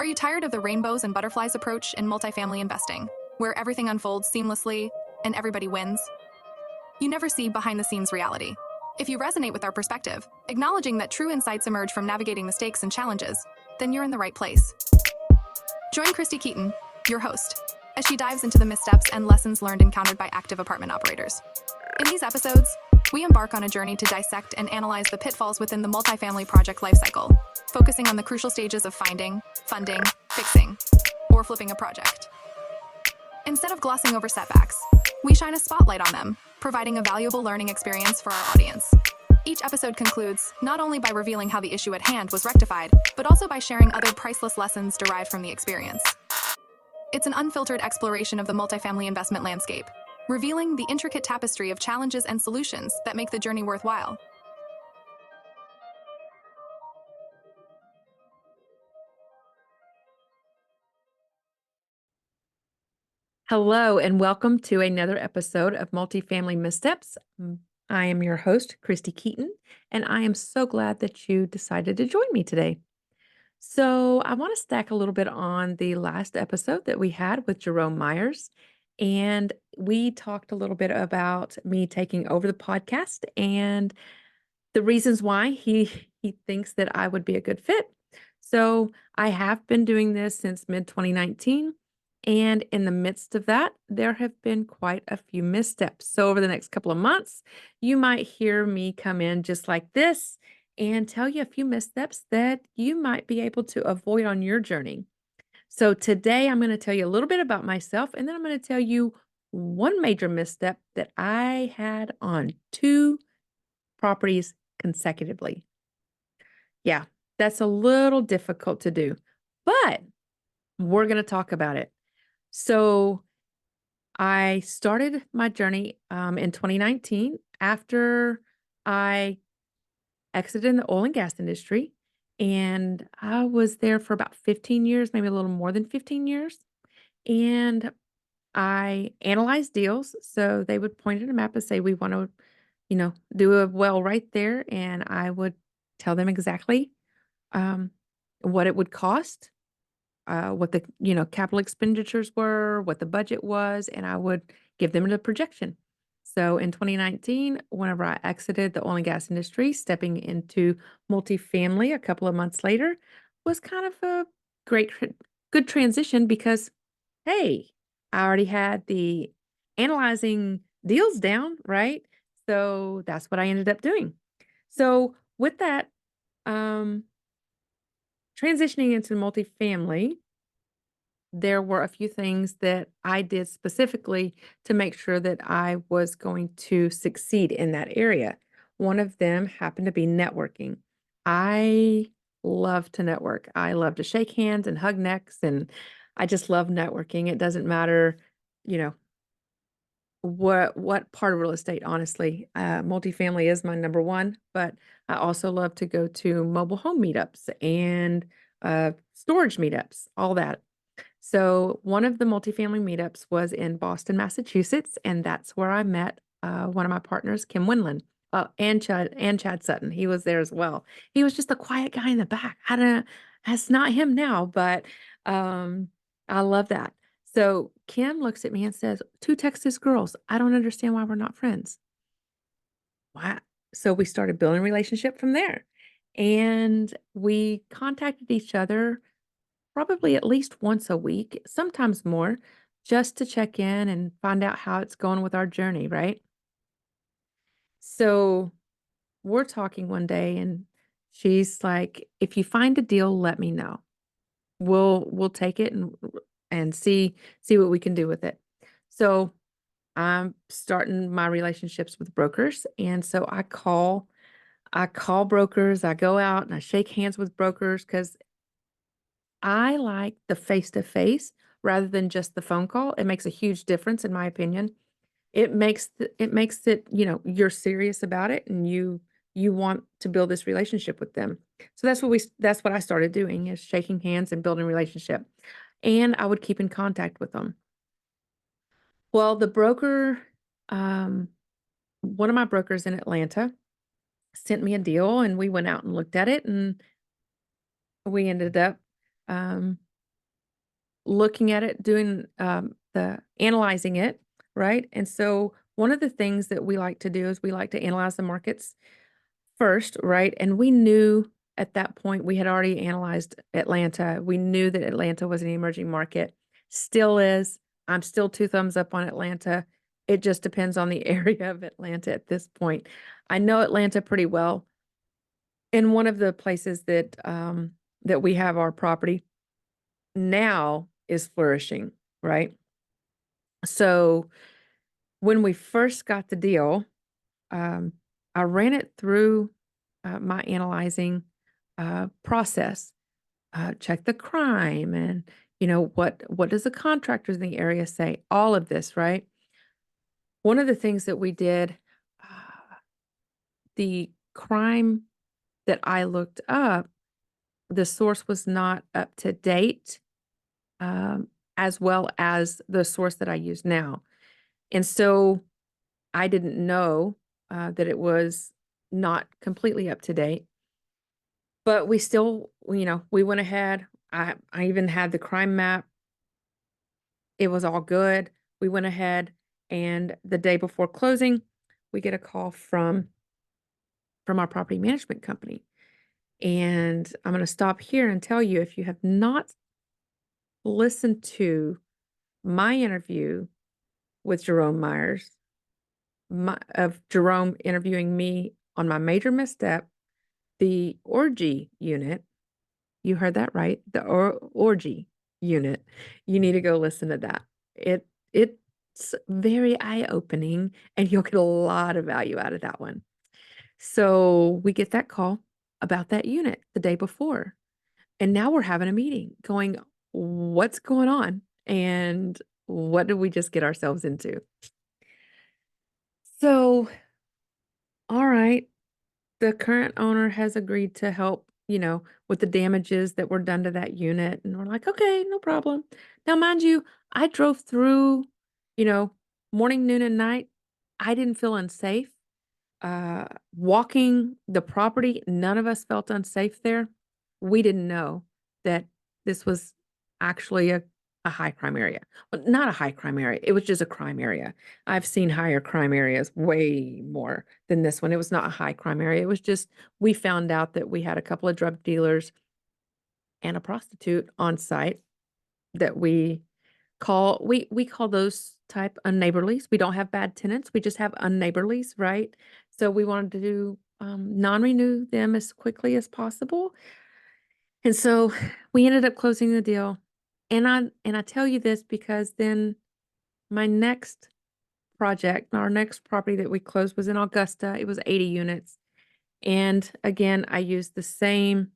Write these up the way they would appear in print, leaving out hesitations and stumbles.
Are you tired of the rainbows and butterflies approach in multifamily investing, where everything unfolds seamlessly and everybody wins? You never see behind the scenes reality. If you resonate with our perspective, acknowledging that true insights emerge from navigating mistakes and challenges, then you're in the right place. Join Christy Keaton, your host, as she dives into the missteps and lessons learned encountered by active apartment operators. In these episodes, we embark on a journey to dissect and analyze the pitfalls within the multifamily project lifecycle, focusing on the crucial stages of finding, funding, fixing, or flipping a project. Instead of glossing over setbacks, we shine a spotlight on them, providing a valuable learning experience for our audience. Each episode concludes not only by revealing how the issue at hand was rectified, but also by sharing other priceless lessons derived from the experience. It's an unfiltered exploration of the multifamily investment landscape, revealing the intricate tapestry of challenges and solutions that make the journey worthwhile. Hello, and welcome to another episode of Multifamily Missteps. I am your host, Christy Keaton, and I am so glad that you decided to join me today. So, I want to stack a little bit on the last episode that we had with Jerome Myers, and we talked a little bit about me taking over the podcast and the reasons why he thinks that I would be a good fit. So, I have been doing this since mid 2019. And in the midst of that, there have been quite a few missteps. So, over the next couple of months, you might hear me come in just like this and tell you a few missteps that you might be able to avoid on your journey. So, today I'm going to tell you a little bit about myself, and then I'm going to tell you one major misstep that I had on two properties consecutively. Yeah, that's a little difficult to do, but we're going to talk about it. So, I started my journey in 2019 after I exited in the oil and gas industry. And I was there for about 15 years, maybe a little more than 15 years. And I analyzed deals. So they would point at a map and say, we want to, do a well right there. And I would tell them exactly um, what it would cost, what the capital expenditures were, what the budget was, and I would give them the projection. So in 2019, whenever I exited the oil and gas industry, stepping into multifamily a couple of months later was kind of a good transition because hey, I already had the analyzing deals down, right? So that's what I ended up doing. So with that, um, transitioning into multifamily, there were a few things that I did specifically to make sure that I was going to succeed in that area. One of them happened to be networking. I love to network. I love to shake hands and hug necks, and I just love networking. It doesn't matter, you know, what part of real estate, honestly. Multifamily is my number one, but I also love to go to mobile home meetups and storage meetups, all that. So one of the multifamily meetups was in Boston, Massachusetts, and that's where I met one of my partners, Kim Winland, and Chad Sutton. He was there as well. He was just a quiet guy in the back. I don't. That's not him now, but um, I love that. So Kim looks at me and says, "Two Texas girls. I don't understand why we're not friends." Wow. So we started building a relationship from there, and we contacted each other probably at least once a week, sometimes more, just to check in and find out how it's going with our journey, right? So we're talking one day and she's like, "If you find a deal, let me know. We'll take it and see what we can do with it." So I'm starting my relationships with brokers. And so I call brokers, I go out and I shake hands with brokers because I like the face to face rather than just the phone call. It makes a huge difference in my opinion. It makes it, you're serious about it and you want to build this relationship with them. So that's what I started doing is shaking hands and building relationship. And I would keep in contact with them. Well, the broker um one of my brokers in Atlanta sent me a deal and we went out and looked at it and we ended up, looking at it, doing the analyzing it, right? And so one of the things that we like to do is we like to analyze the markets first, right? And we knew at that point we had already analyzed Atlanta. We knew that Atlanta was an emerging market, still is. I'm still two thumbs up on Atlanta. It just depends on the area of Atlanta at this point. I know Atlanta pretty well. And one of the places that we have our property now is flourishing, right? So when we first got the deal, um, I ran it through my analyzing process, check the crime, and what does the contractors in the area say? All of this, right? One of the things that we did, uh, the crime that I looked up, the source was not up to date, um, as well as the source that I use now. And so I didn't know that it was not completely up to date, but we still, we went ahead. I even had the crime map. It was all good. We went ahead, and the day before closing, we get a call from our property management company. And I'm going to stop here and tell you, if you have not listened to my interview with Jerome Myers, of Jerome interviewing me on my major misstep, the orgy unit. You heard that right, the orgy unit. You need to go listen to that. It's very eye-opening, and you'll get a lot of value out of that one. So we get that call about that unit the day before, and now we're having a meeting going, what's going on? And what did we just get ourselves into? So, all right, the current owner has agreed to help, with the damages that were done to that unit. And we're like, okay, no problem. Now, mind you, I drove through, you know, morning, noon, and night. I didn't feel unsafe. Walking the property, none of us felt unsafe there. We didn't know that this was actually a high crime area. Well, not a high crime area. It was just a crime area. I've seen higher crime areas way more than this one. It was not a high crime area. It was just, we found out that we had a couple of drug dealers and a prostitute on site that we call those type unneighborlies. We don't have bad tenants. We just have unneighborlies, right? So we wanted to non-renew them as quickly as possible. And so we ended up closing the deal. And I tell you this because then my next project, our next property that we closed was in Augusta. It was 80 units. And again, I used the same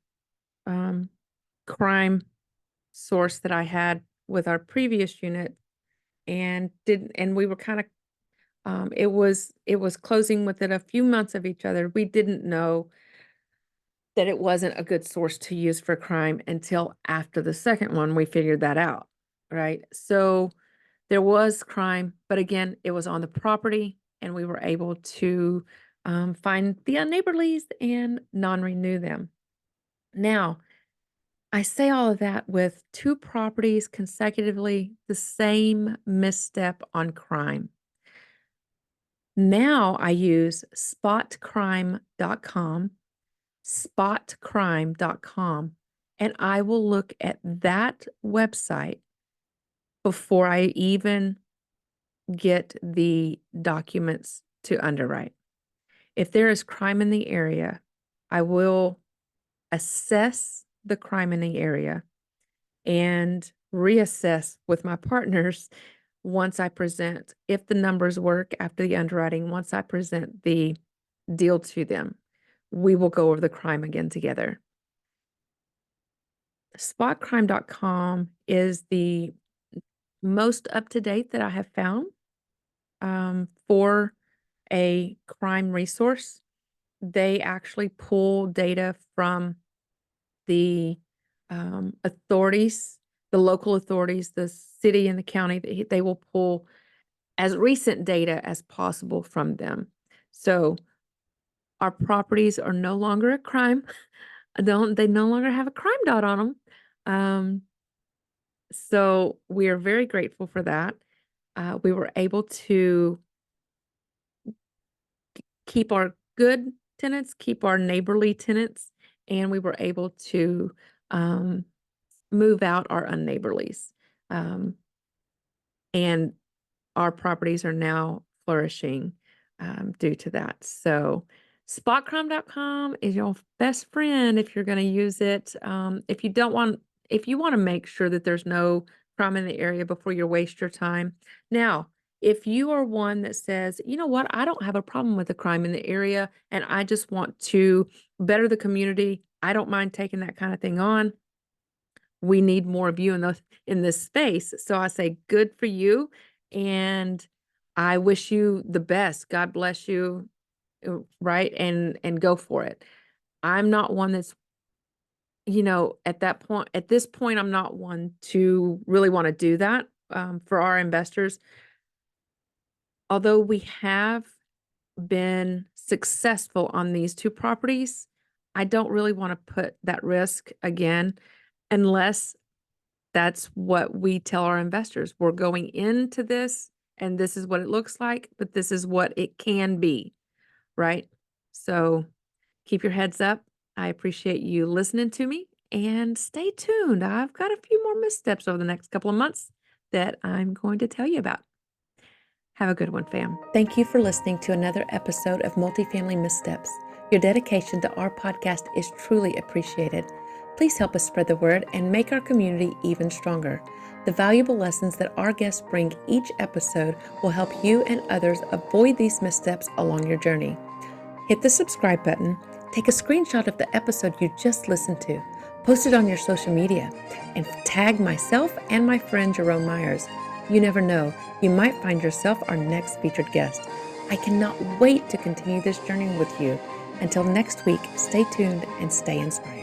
um, crime source that I had with our previous unit, and we were kind of it was closing within a few months of each other. We didn't know that it wasn't a good source to use for crime until after the second one. We figured that out, right? So there was crime, but again, it was on the property, and we were able to find the unneighborlies and non-renew them. Now, I say all of that with two properties consecutively, the same misstep on crime. Now I use spotcrime.com, and I will look at that website before I even get the documents to underwrite. If there is crime in the area, I will assess the crime in the area and reassess with my partners once I present, if the numbers work after the underwriting, once I present the deal to them, we will go over the crime again together. Spotcrime.com is the most up to date that I have found for a crime resource. They actually pull data from the authorities, the local authorities, the city and the county. They will pull as recent data as possible from them. So our properties are no longer a crime. They no longer have a crime dot on them. So we are very grateful for that. We were able to keep our good tenants, keep our neighborly tenants, and we were able to um, move out our unneighborlies. Um, and our properties are now flourishing due to that. So spotcrime.com is your best friend if you're going to use it. If you want to make sure that there's no crime in the area before you waste your time. Now, if you are one that says, you know what, I don't have a problem with the crime in the area and I just want to better the community, I don't mind taking that kind of thing on. We need more of you in this space. So I say, good for you. And I wish you the best. God bless you. Right. And go for it. I'm not one that's, at this point, I'm not one to really want to do that for our investors. Although we have been successful on these two properties, I don't really want to put that risk again unless that's what we tell our investors. We're going into this and this is what it looks like, but this is what it can be, right? So keep your heads up. I appreciate you listening to me and stay tuned. I've got a few more missteps over the next couple of months that I'm going to tell you about. Have a good one, fam. Thank you for listening to another episode of Multifamily Missteps. Your dedication to our podcast is truly appreciated. Please help us spread the word and make our community even stronger. The valuable lessons that our guests bring each episode will help you and others avoid these missteps along your journey. Hit the subscribe button, take a screenshot of the episode you just listened to, post it on your social media, and tag myself and my friend Jerome Myers. You never know, you might find yourself our next featured guest. I cannot wait to continue this journey with you. Until next week, stay tuned and stay inspired.